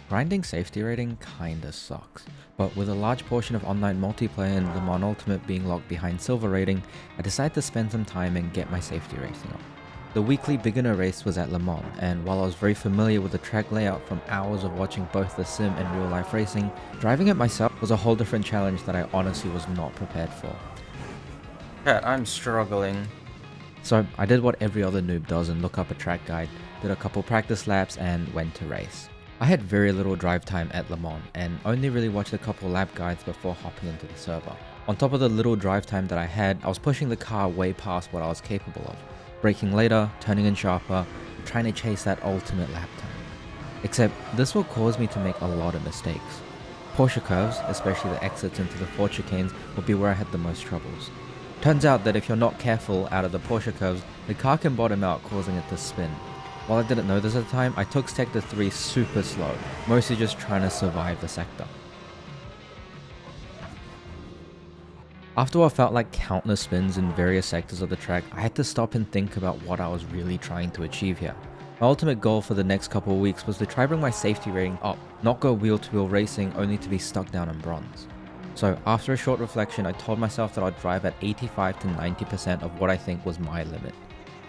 Grinding safety rating kinda sucks, but with a large portion of online multiplayer and Le Mans Ultimate being locked behind silver rating, I decided to spend some time and get my safety rating up. The weekly beginner race was at Le Mans, and while I was very familiar with the track layout from hours of watching both the sim and real life racing, driving it myself was a whole different challenge that I honestly was not prepared for. Chat, I'm struggling. So I did what every other noob does and look up a track guide, did a couple practice laps and went to race. I had very little drive time at Le Mans and only really watched a couple lap guides before hopping into the server. On top of the little drive time that I had, I was pushing the car way past what I was capable of. Braking later, turning in sharper, trying to chase that ultimate lap time. Except this will cause me to make a lot of mistakes. Porsche curves, especially the exits into the Ford chicanes, will be where I had the most troubles. Turns out that if you're not careful out of the Porsche curves, the car can bottom out, causing it to spin. While I didn't know this at the time, I took sector 3 super slow, mostly just trying to survive the sector. After what felt like countless spins in various sectors of the track, I had to stop and think about what I was really trying to achieve here. My ultimate goal for the next couple of weeks was to try bring my safety rating up, not go wheel to wheel racing only to be stuck down in bronze. So after a short reflection, I told myself that I'd drive at 85 to 90% of what I think was my limit.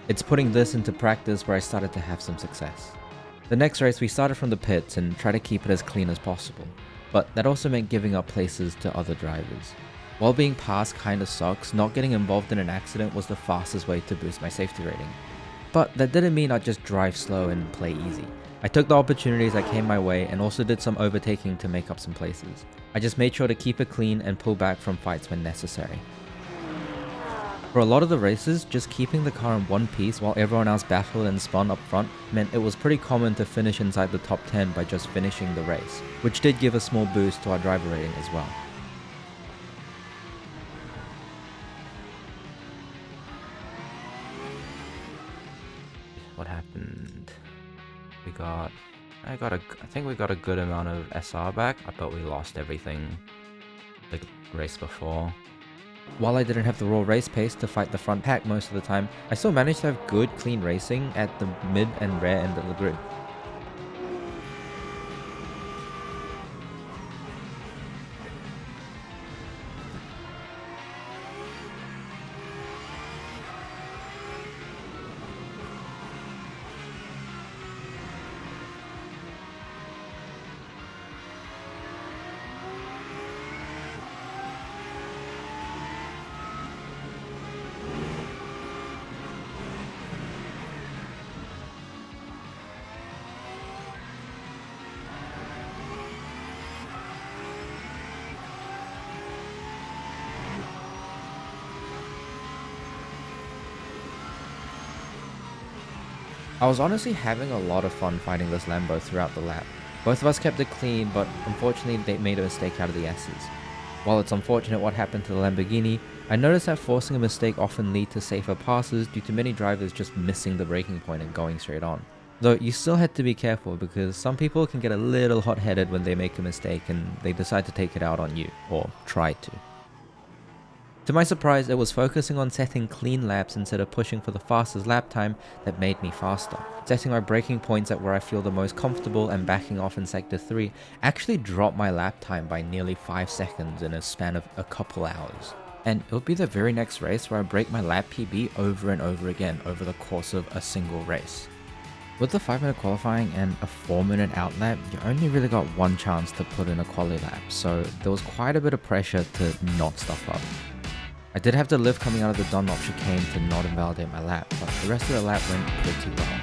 It's putting this into practice where I started to have some success. The next race we started from the pits and tried to keep it as clean as possible, but that also meant giving up places to other drivers. While being passed kinda sucks, not getting involved in an accident was the fastest way to boost my safety rating. But that didn't mean I'd just drive slow and play easy. I took the opportunities that came my way and also did some overtaking to make up some places. I just made sure to keep it clean and pull back from fights when necessary. For a lot of the races, just keeping the car in one piece while everyone else battled and spun up front meant it was pretty common to finish inside the top 10 by just finishing the race, which did give a small boost to our driver rating as well. What happened? I think we got a good amount of SR back, but we lost everything the race before. While I didn't have the raw race pace to fight the front pack most of the time, I still managed to have good clean racing at the mid and rear end of the grid. I was honestly having a lot of fun fighting this Lambo throughout the lap. Both of us kept it clean, but unfortunately they made a mistake out of the S's. While it's unfortunate what happened to the Lamborghini, I noticed that forcing a mistake often leads to safer passes due to many drivers just missing the braking point and going straight on. Though you still had to be careful because some people can get a little hot-headed when they make a mistake and they decide to take it out on you, or try to. To my surprise, it was focusing on setting clean laps instead of pushing for the fastest lap time that made me faster. Setting my braking points at where I feel the most comfortable and backing off in sector 3 actually dropped my lap time by nearly 5 seconds in a span of a couple hours. And it would be the very next race where I break my lap PB over and over again over the course of a single race. With the 5-minute qualifying and a 4-minute out lap, you only really got one chance to put in a quali lap, so there was quite a bit of pressure to not stuff up. I did have the lift coming out of the Dunlop chicane to not invalidate my lap, but the rest of the lap went pretty well.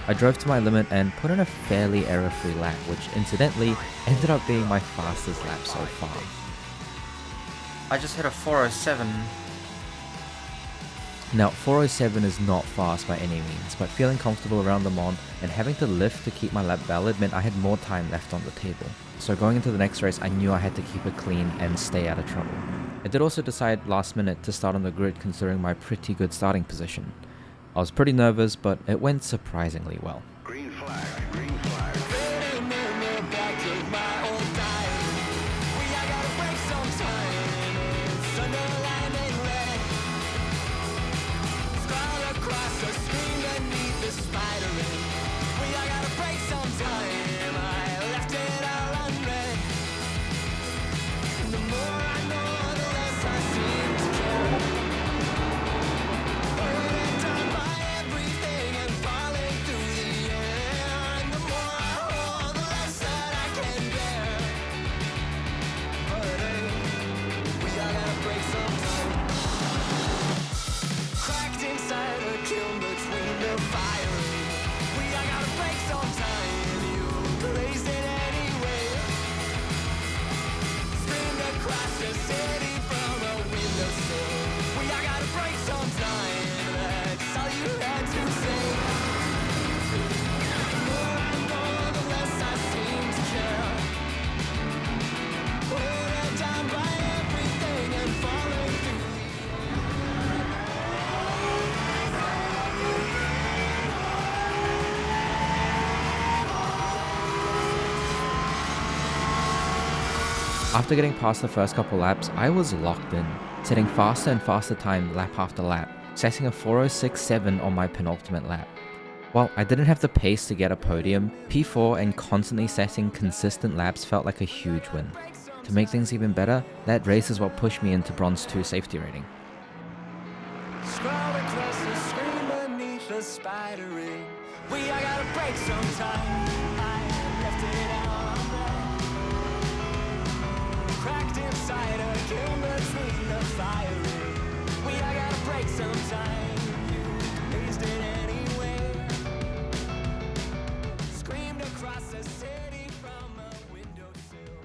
I drove to my limit and put in a fairly error-free lap, which incidentally ended up being my fastest lap so far. I just hit a 407. Now 407 is not fast by any means, but feeling comfortable around Le Mans and having to lift to keep my lap valid meant I had more time left on the table. So going into the next race, I knew I had to keep it clean and stay out of trouble. I did also decide last minute to start on the grid considering my pretty good starting position. I was pretty nervous, but it went surprisingly well. Green flag, green flag. After getting past the first couple laps, I was locked in, setting faster and faster time lap after lap, setting a 4:06.7 on my penultimate lap. While I didn't have the pace to get a podium, P4 and constantly setting consistent laps felt like a huge win. To make things even better, that race is what pushed me into Bronze 2 safety rating.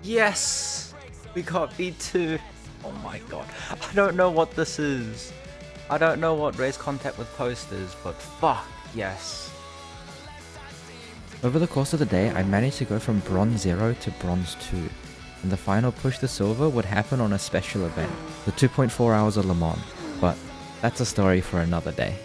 Yes! We got V2! Oh my god. I don't know what this is. I don't know what race contact with post is, but fuck, yes. Over the course of the day, I managed to go from Bronze 0 to Bronze 2. And the final push to silver would happen on a special event, the 2.4 hours of Le Mans. But that's a story for another day.